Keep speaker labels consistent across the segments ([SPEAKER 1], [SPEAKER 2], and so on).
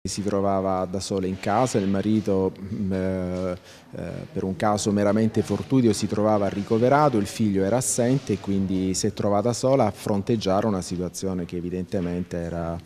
[SPEAKER 1] Si trovava da sola in casa, il marito per un caso meramente fortuito si trovava ricoverato, il figlio era assente e quindi si è trovata sola a fronteggiare una situazione che evidentemente era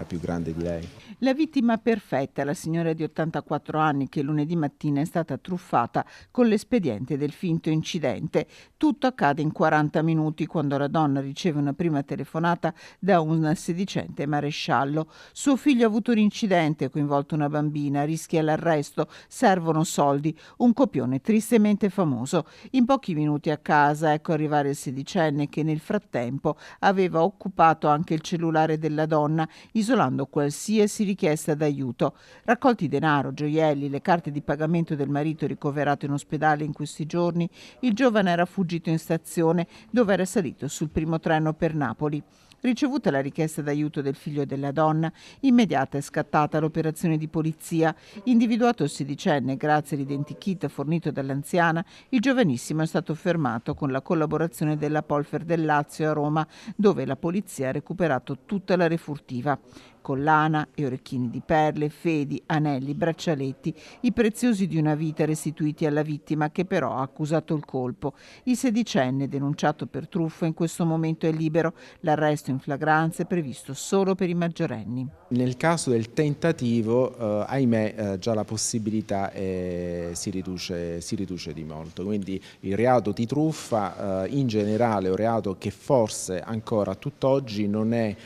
[SPEAKER 1] più grande di lei.
[SPEAKER 2] La vittima perfetta è la signora di 84 anni che lunedì mattina è stata truffata con l'espediente del finto incidente. Tutto accade in 40 minuti quando la donna riceve una prima telefonata da un sedicente maresciallo. Suo figlio ha avuto un incidente, ha coinvolto una bambina, rischia l'arresto, servono soldi, un copione tristemente famoso. In pochi minuti a casa ecco arrivare il sedicenne che nel frattempo aveva occupato anche il cellulare della donna, isolando qualsiasi richiesta d'aiuto. Raccolti denaro, gioielli, le carte di pagamento del marito ricoverato in ospedale in questi giorni, il giovane era fuggito in stazione dove era salito sul primo treno per Napoli. Ricevuta la richiesta d'aiuto del figlio della donna, immediata è scattata l'operazione di polizia. Individuato il sedicenne grazie all'identikit fornito dall'anziana, il giovanissimo è stato fermato con la collaborazione della Polfer del Lazio a Roma, dove la polizia ha recuperato tutta la refurtiva. Collana e orecchini di perle, fedi, anelli, braccialetti, i preziosi di una vita restituiti alla vittima che però ha accusato il colpo. Il sedicenne, denunciato per truffa, in questo momento è libero. L'arresto in flagranza è previsto solo per i maggiorenni.
[SPEAKER 1] Nel caso del tentativo, ahimè, già la possibilità si riduce di molto, quindi il reato di truffa in generale è un reato che forse ancora tutt'oggi non è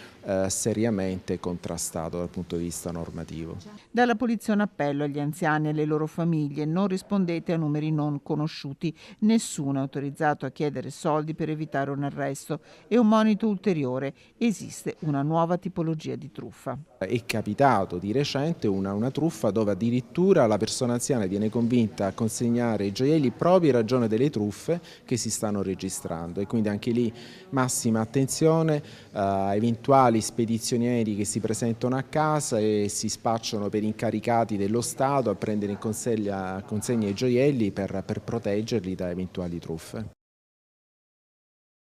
[SPEAKER 1] seriamente contrastato dal punto di vista normativo.
[SPEAKER 2] Dalla polizia un appello agli anziani e alle loro famiglie: non rispondete a numeri non conosciuti, nessuno è autorizzato a chiedere soldi per evitare un arresto. E un monito ulteriore: esiste una nuova tipologia di truffa.
[SPEAKER 1] È capitato di recente una truffa dove addirittura la persona anziana viene convinta a consegnare i gioielli proprio in ragione delle truffe che si stanno registrando, e quindi anche lì massima attenzione a eventuali spedizionieri che si presentano a casa e si spacciano per incaricati dello Stato a prendere in consegna i gioielli per proteggerli da eventuali truffe.